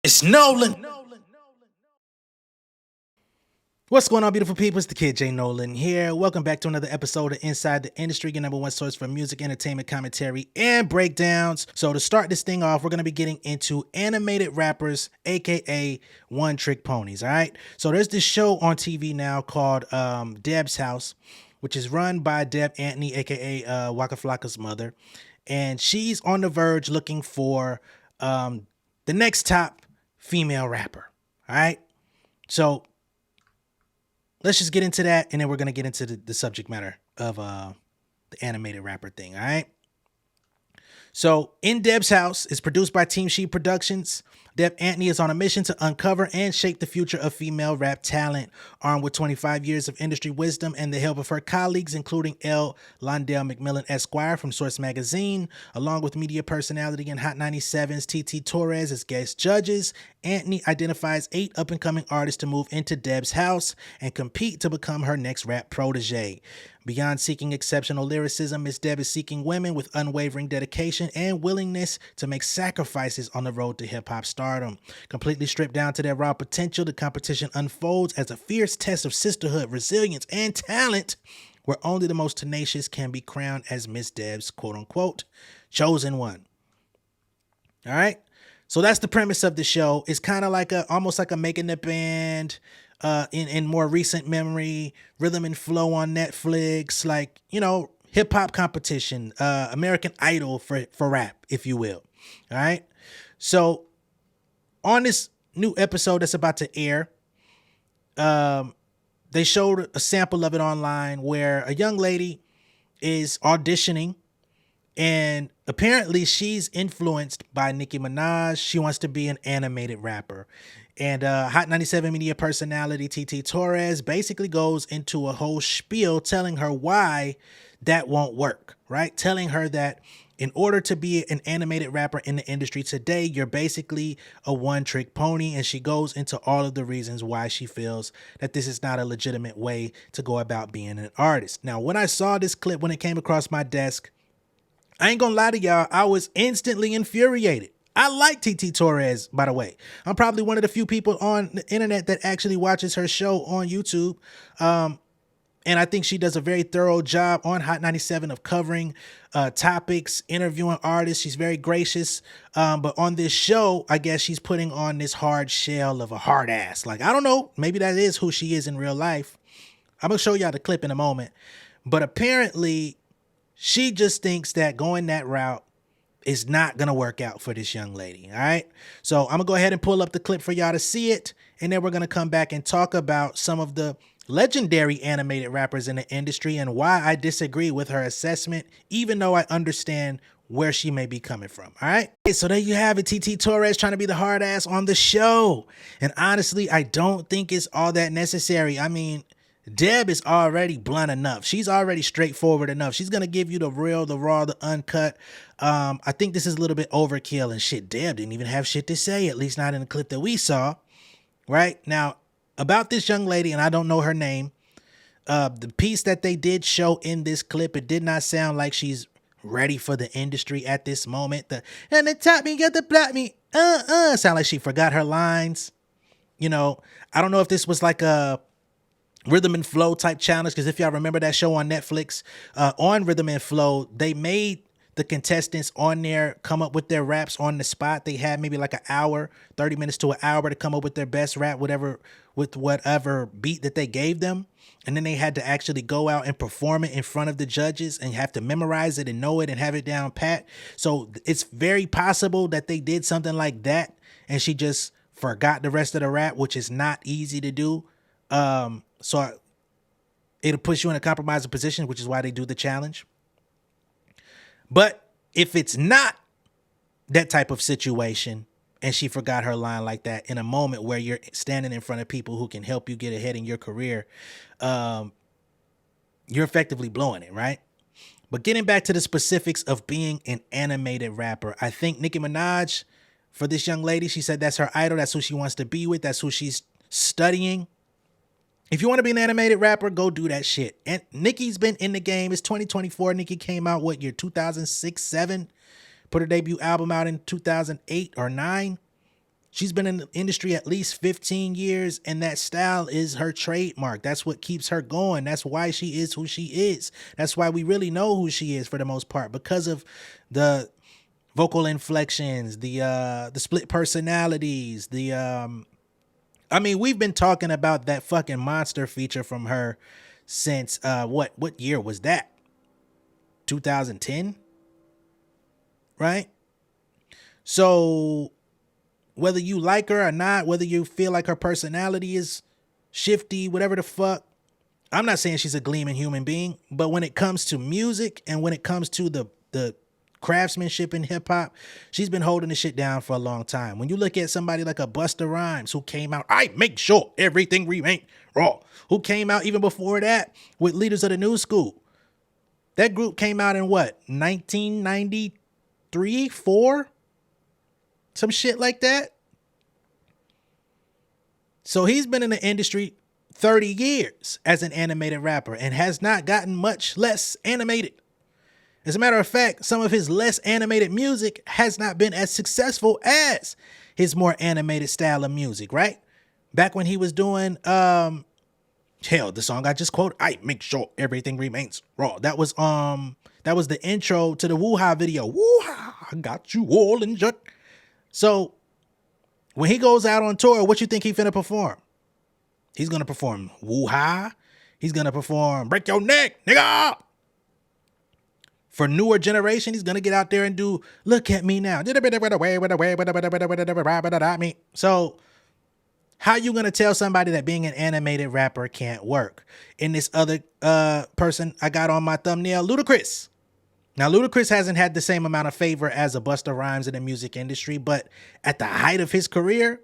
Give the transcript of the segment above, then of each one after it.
It's Nolan. What's going on, beautiful people? It's the kid J Nolan here. Welcome back to another episode of Inside the Industry, your number one source for music, entertainment, commentary, and breakdowns. So to start this thing off, we're going to be getting into animated rappers, aka one-trick ponies, all right? So there's this show on TV now called Deb's House, which is run by Deb Antony, aka Waka Flocka's mother. And she's on the verge looking for the next top female rapper, all right? So let's just get into that, and then we're going to get into the subject matter of the animated rapper thing, all right? So, In Deb's House is produced by Team She Productions. Deb Antony is on a mission to uncover and shape the future of female rap talent. Armed with 25 years of industry wisdom and the help of her colleagues, including L. Londell McMillan Esquire from Source Magazine, along with media personality and Hot 97's TT Torres as guest judges, Antony identifies 8 up-and-coming artists to move into Deb's house and compete to become her next rap protege. Beyond seeking exceptional lyricism, Miss Deb is seeking women with unwavering dedication and willingness to make sacrifices on the road to hip-hop stardom. Completely stripped down to their raw potential, the competition unfolds as a fierce test of sisterhood, resilience, and talent, where only the most tenacious can be crowned as Miss Deb's quote-unquote chosen one. All right? So that's the premise of the show. It's kind of like almost like a Making the Band, in more recent memory, Rhythm and Flow on Netflix, like, you know, hip hop competition, American Idol for rap, if you will. All right. So on this new episode that's about to air, they showed a sample of it online where a young lady is auditioning. And apparently she's influenced by Nicki Minaj. She wants to be an animated rapper. And Hot 97 media personality TT Torres basically goes into a whole spiel telling her why that won't work, right? Telling her that in order to be an animated rapper in the industry today, you're basically a one-trick pony. And she goes into all of the reasons why she feels that this is not a legitimate way to go about being an artist. Now, when I saw this clip, when it came across my desk, I ain't gonna lie to y'all, I was instantly infuriated. I like TT Torres, by the way. I'm probably one of the few people on the internet that actually watches her show on YouTube. And I think she does a very thorough job on Hot 97 of covering topics, interviewing artists. She's very gracious. But on this show, I guess she's putting on this hard shell of a hard ass. Like, I don't know, maybe that is who she is in real life. I'm gonna show y'all the clip in a moment. But apparently, she just thinks that going that route is not going to work out for this young lady, all right? So I'm going to go ahead and pull up the clip for y'all to see it, and then we're going to come back and talk about some of the legendary animated rappers in the industry and why I disagree with her assessment, even though I understand where she may be coming from, all right? So there you have it, TT Torres trying to be the hard ass on the show. And honestly, I don't think it's all that necessary. I mean, Deb is already blunt enough. She's already straightforward enough. She's going to give you the real, the raw, the uncut. I think this is a little bit overkill and shit. Deb didn't even have shit to say, at least not in the clip that we saw. Right? Now, about this young lady, and I don't know her name, the piece that they did show in this clip, it did not sound like she's ready for the industry at this moment. And they tap me, get the plot me, sound like she forgot her lines. You know, I don't know if this was like a Rhythm and Flow type challenge, because if y'all remember that show on Netflix, on Rhythm and Flow, they made the contestants on there come up with their raps on the spot. They had maybe like an hour, 30 minutes to an hour to come up with their best rap, with whatever beat that they gave them. And then they had to actually go out and perform it in front of the judges and have to memorize it and know it and have it down pat. So it's very possible that they did something like that and she just forgot the rest of the rap, which is not easy to do. So it'll push you in a compromising position, which is why they do the challenge. But if it's not that type of situation and she forgot her line like that in a moment where you're standing in front of people who can help you get ahead in your career, you're effectively blowing it, right? But getting back to the specifics of being an animated rapper, I think Nicki Minaj, for this young lady, she said that's her idol. That's who she wants to be with. That's who she's studying. If you want to be an animated rapper, go do that shit. And Nicki's been in the game. It's 2024. Nicki came out, what year? 2006, 7? Put her debut album out in 2008 or 9. She's been in the industry at least 15 years, and that style is her trademark. That's what keeps her going. That's why she is who she is. That's why we really know who she is for the most part, because of the vocal inflections, the split personalities, I mean, we've been talking about that fucking monster feature from her since what year was that? 2010? Right? So whether you like her or not, whether you feel like her personality is shifty, whatever the fuck, I'm not saying she's a gleaming human being, but when it comes to music and when it comes to the craftsmanship in hip hop, she's been holding the shit down for a long time. When you look at somebody like a Busta Rhymes, who came out, I make sure everything remains raw, who came out even before that with Leaders of the New School. That group came out in what, 1993, 4? Some shit like that. So he's been in the industry 30 years as an animated rapper and has not gotten much less animated. As a matter of fact, some of his less animated music has not been as successful as his more animated style of music, right? Back when he was doing, hell, the song I just quoted, I make sure everything remains raw. That was the intro to the Woo-Ha video. Woo-Ha, I got you all in check. So when he goes out on tour, what you think he finna perform? He's gonna perform Woo-Ha. He's gonna perform Break Your Neck, nigga. For newer generation, he's gonna get out there and do Look at Me Now. So how you gonna tell somebody that being an animated rapper can't work? In this other person I got on my thumbnail, Ludacris. Now, Ludacris hasn't had the same amount of favor as a Busta Rhymes in the music industry, but at the height of his career,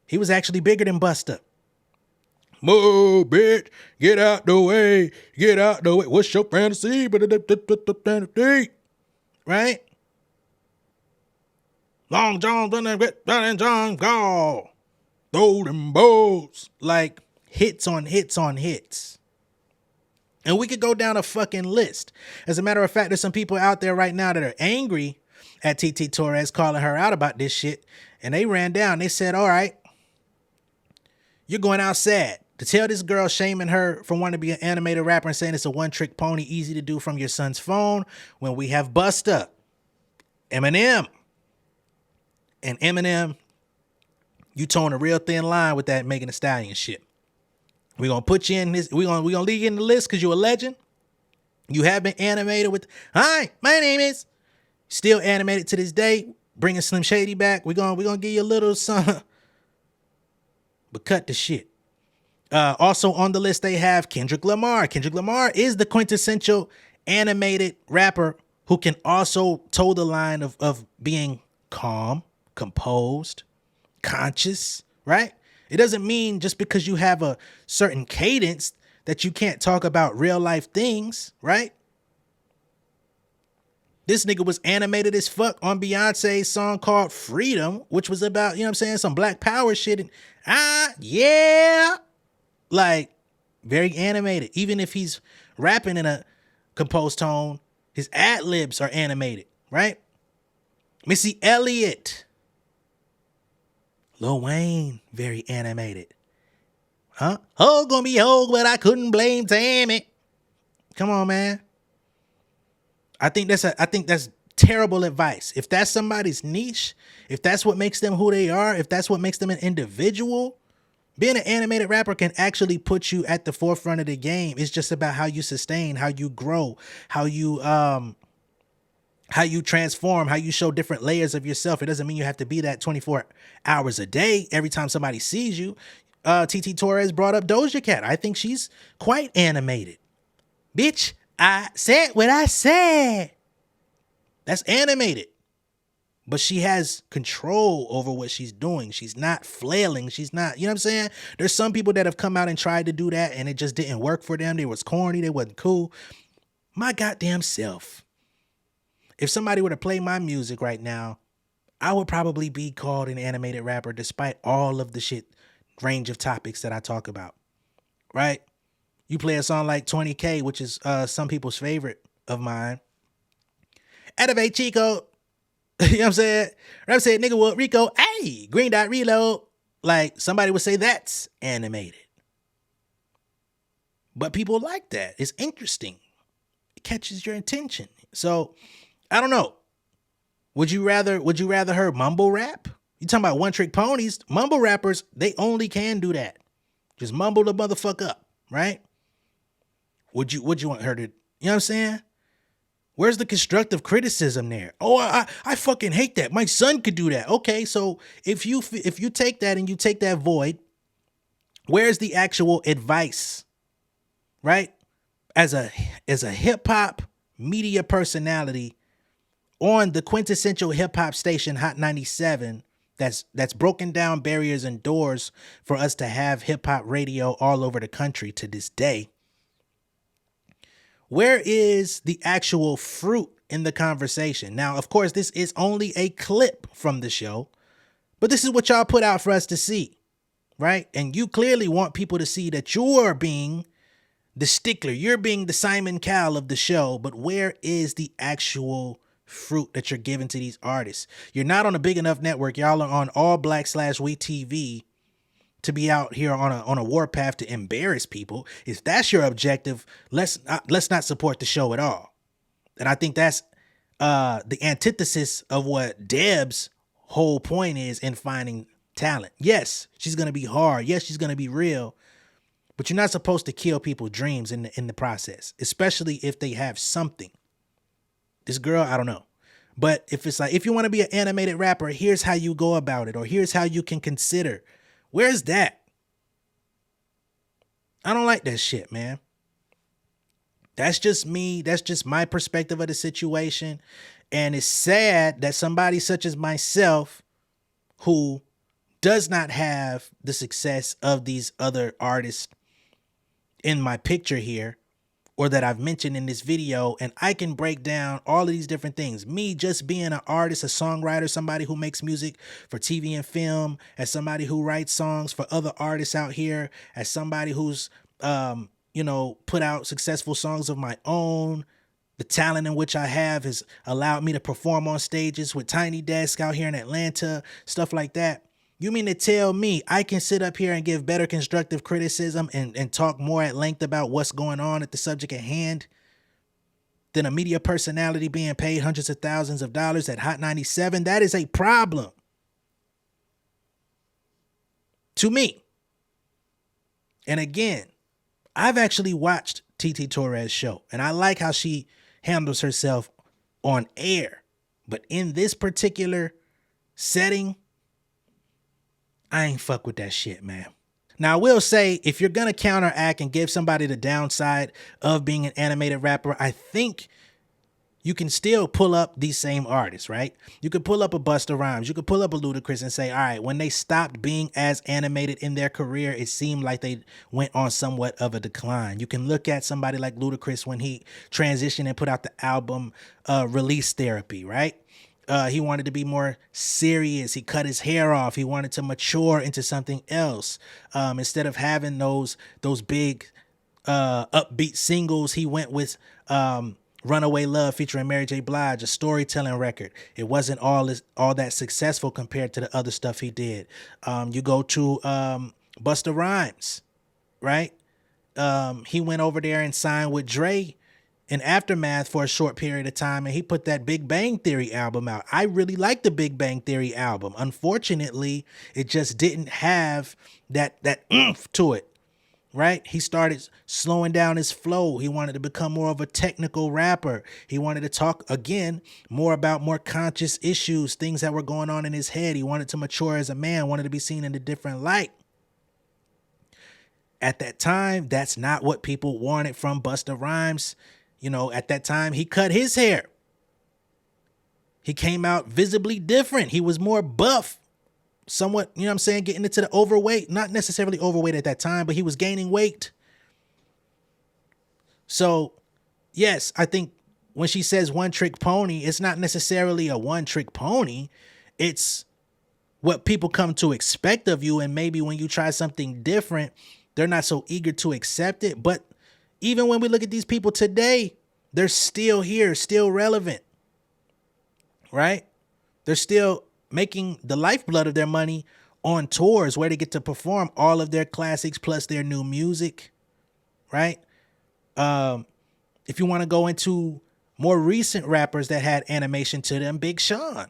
he was actually bigger than Busta. Move, bitch, get out the way, get out the way. What's your fantasy? Right? Long John, running John, go. Throw them balls. Like hits on hits on hits. And we could go down a fucking list. As a matter of fact, there's some people out there right now that are angry at TT Torres calling her out about this shit. And they ran down. They said, all right, you're going out sad. To tell this girl shaming her for wanting to be an animated rapper and saying it's a one-trick pony, easy to do from your son's phone, when we have Busta, Eminem. And Eminem, you towing a real thin line with that Megan Thee Stallion shit. We're going to put you in this. We're going to leave you in the list because you're a legend. You have been animated with, hi, my name is, still animated to this day, bringing Slim Shady back. We're going to give you a little something, but cut the shit. Also on the list, they have Kendrick Lamar. Kendrick Lamar is the quintessential animated rapper who can also toe the line of being calm, composed, conscious, right? It doesn't mean just because you have a certain cadence that you can't talk about real life things, right? This nigga was animated as fuck on Beyonce's song called Freedom, which was about, you know what I'm saying, some Black Power shit. And yeah. Like, very animated. Even if he's rapping in a composed tone, his ad-libs are animated, right? Missy Elliott. Lil Wayne, very animated. Huh? Oh, gonna be old, but I couldn't blame Tammy. Come on, man. I think that's terrible advice. If that's somebody's niche, if that's what makes them who they are, if that's what makes them an individual, being an animated rapper can actually put you at the forefront of the game. It's just about how you sustain, how you grow, how you transform, how you show different layers of yourself. It doesn't mean you have to be that 24 hours a day every time somebody sees you. TT Torres brought up Doja Cat. I think she's quite animated. Bitch, I said what I said. That's animated. But she has control over what she's doing. She's not flailing. She's not, you know what I'm saying? There's some people that have come out and tried to do that and it just didn't work for them. They was corny. They wasn't cool. My goddamn self. If somebody were to play my music right now, I would probably be called an animated rapper despite all of the shit range of topics that I talk about, right? You play a song like 20K, which is some people's favorite of mine. Elevate Chico. You know what I'm saying? Rap said, nigga, what Rico? Hey, green dot reload. Like somebody would say that's animated. But people like that. It's interesting. It catches your attention. So I don't know. Would you rather her mumble rap? You talking about one trick ponies? Mumble rappers, they only can do that. Just mumble the motherfucker up, right? Would you want her to, you know what I'm saying? Where's the constructive criticism there? Oh, I fucking hate that. My son could do that. Okay, so if you take that and you take that void, where's the actual advice? Right? As a hip hop media personality on the quintessential hip hop station Hot 97 that's broken down barriers and doors for us to have hip hop radio all over the country to this day. Where is the actual fruit in the conversation? Now, of course, this is only a clip from the show, but this is what y'all put out for us to see, right? And you clearly want people to see that you're being the stickler. You're being the Simon Cowell of the show, but where is the actual fruit that you're giving to these artists? You're not on a big enough network. Y'all are on All Black / We TV to be out here on a warpath to embarrass people. If that's your objective, let's not support the show at all. And I think that's the antithesis of what Deb's whole point is in finding talent. Yes, she's gonna be hard. Yes, she's gonna be real. But you're not supposed to kill people's dreams in the process, especially if they have something. This girl, I don't know. But if it's like, if you want to be an animated rapper, here's how you go about it, or here's how you can consider. Where's that? I don't like that shit, man. That's just me. That's just my perspective of the situation. And it's sad that somebody such as myself, who does not have the success of these other artists in my picture here, or that I've mentioned in this video, and I can break down all of these different things. Me just being an artist, a songwriter, somebody who makes music for TV and film, as somebody who writes songs for other artists out here, as somebody who's, put out successful songs of my own. The talent in which I have has allowed me to perform on stages with Tiny Desk out here in Atlanta, stuff like that. You mean to tell me I can sit up here and give better constructive criticism and talk more at length about what's going on at the subject at hand than a media personality being paid hundreds of thousands of dollars at Hot 97? That is a problem to me. And again, I've actually watched TT Torres' show, and I like how she handles herself on air. But in this particular setting, I ain't fuck with that shit, man. Now, I will say, if you're going to counteract and give somebody the downside of being an animated rapper, I think you can still pull up these same artists, right? You could pull up a Busta Rhymes. You could pull up a Ludacris and say, all right, when they stopped being as animated in their career, it seemed like they went on somewhat of a decline. You can look at somebody like Ludacris when he transitioned and put out the album Release Therapy, right? He wanted to be more serious. He cut his hair off. He wanted to mature into something else. Instead of having those big upbeat singles, he went with Runaway Love featuring Mary J. Blige, a storytelling record. It wasn't all that successful compared to the other stuff he did. You go to Busta Rhymes, right? He went over there and signed with Dre in Aftermath for a short period of time, and he put that Big Bang Theory album out. I really like the Big Bang Theory album. Unfortunately, it just didn't have that oomph to it, right? He started slowing down his flow. He wanted to become more of a technical rapper. He wanted to talk, again, more about more conscious issues, things that were going on in his head. He wanted to mature as a man, wanted to be seen in a different light. At that time, that's not what people wanted from Busta Rhymes. You know, at that time, he cut his hair. He came out visibly different. He was more buff, somewhat, you know what I'm saying, getting into the overweight. Not necessarily overweight at that time, but he was gaining weight. So, yes, I think when she says one trick pony, it's not necessarily a one trick pony. It's what people come to expect of you. And maybe when you try something different, they're not so eager to accept it. But even when we look at these people today, they're still here, still relevant, right? They're still making the lifeblood of their money on tours where they get to perform all of their classics plus their new music, right? If you want to go into more recent rappers that had animation to them, Big Sean,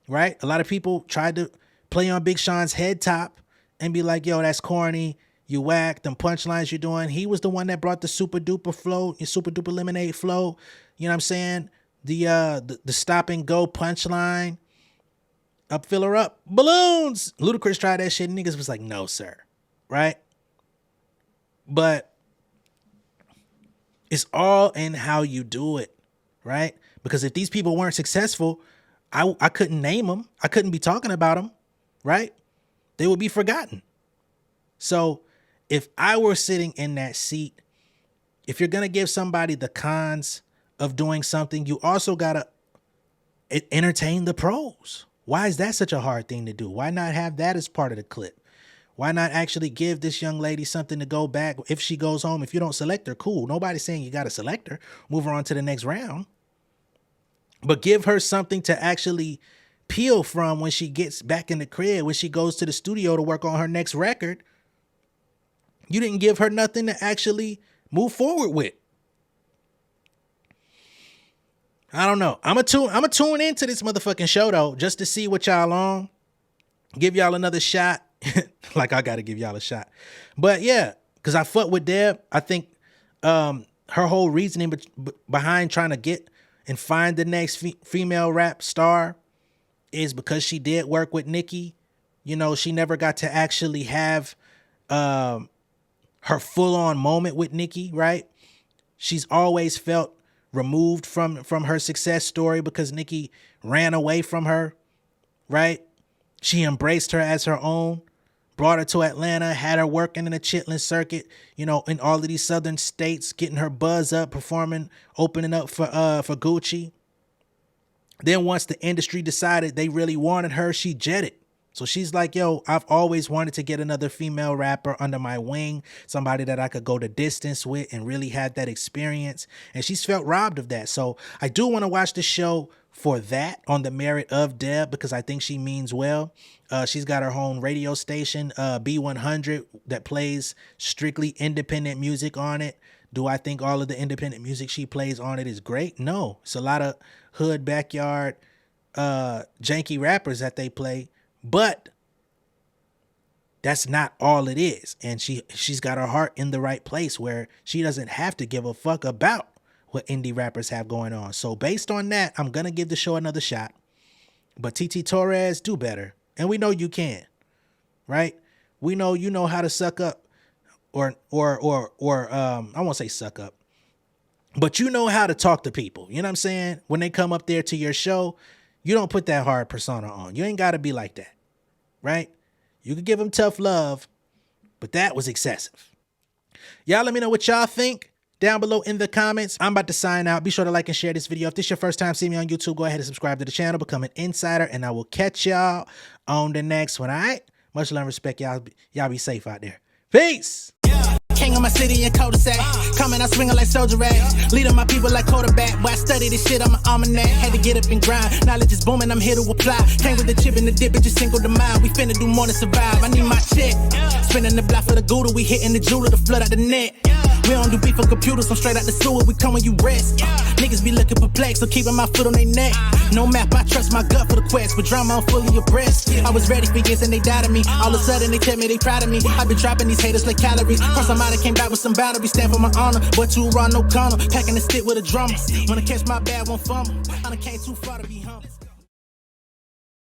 right? A lot of people tried to play on Big Sean's head top and be like, yo, that's corny. You whack, them punchlines you're doing. He was the one that brought the super duper flow, your super duper lemonade flow. You know what I'm saying? The stop and go punchline. Up, fill her up. Balloons. Ludacris tried that shit. Niggas was like, no, sir. Right? But it's all in how you do it. Right? Because if these people weren't successful, I couldn't name them. I couldn't be talking about them. Right? They would be forgotten. So if I were sitting in that seat, if you're going to give somebody the cons of doing something, you also got to entertain the pros. Why is that such a hard thing to do? Why not have that as part of the clip? Why not actually give this young lady something to go back? If she goes home, if you don't select her, cool. Nobody's saying you got to select her. Move her on to the next round. But give her something to actually peel from when she gets back in the crib, when she goes to the studio to work on her next record. You didn't give her nothing to actually move forward with. I don't know. I'm gonna tune into this motherfucking show though, just to see what y'all on. Give y'all another shot. Like I gotta give y'all a shot. But yeah, because I fuck with Deb. I think her whole reasoning behind trying to get and find the next female rap star is because she did work with Nicki. You know, she never got to actually have her full-on moment with Nicki, right? She's always felt removed from her success story because Nicki ran away from her, right? She embraced her as her own, brought her to Atlanta, had her working in the Chitlin circuit, you know, in all of these southern states, getting her buzz up, performing, opening up for Gucci. Then once the industry decided they really wanted her, she jetted. So she's like, yo, I've always wanted to get another female rapper under my wing, somebody that I could go the distance with and really have that experience. And she's felt robbed of that. So I do want to watch the show for that, on the merit of Deb, because I think she means well. She's got her own radio station, B100, that plays strictly independent music on it. Do I think all of the independent music she plays on it is great? No. It's a lot of hood, backyard, janky rappers that they play. But that's not all it is. And she's got her heart in the right place where she doesn't have to give a fuck about what indie rappers have going on. So based on that, I'm going to give the show another shot. But TT Torres, do better. And we know you can, right? We know you know how to suck up or I won't say suck up, but you know how to talk to people. You know what I'm saying? When they come up there to your show, you don't put that hard persona on. You ain't got to be like that, right? You could give them tough love, but that was excessive. Y'all let me know what y'all think down below in the comments. I'm about to sign out. Be sure to like and share this video. If this is your first time seeing me on YouTube, go ahead and subscribe to the channel, become an insider, and I will catch y'all on the next one, all right? Much love and respect, y'all. Y'all be safe out there. Peace! King of my city and cul-de-sac. Coming out swinging like soldier rags. Leading my people like quarterback. Boy, I study this shit, I'm an almanac. Had to get up and grind. Knowledge is booming, I'm here to apply. Came with the chip and the dip, it just single the mind. We finna do more than survive. I need my check. Spinning the block for the Gouda. We hitting the jeweler to flood out the net. We don't do beef on computers, I'm straight out the sewer. We come when you rest. Niggas be looking perplexed, so keeping my foot on their neck. No map, I trust my gut for the quest. But drama, I'm fully abreast. I was ready for years and they doubted me. All of a sudden they tell me they proud of me. I've been dropping these haters like calories. Cross them out, I came back with some boundaries. Stand for my honor, but too raw, no corner. Packing the stick with a drummer. Wanna catch my bad, won't fumble. I done came too far to be humble.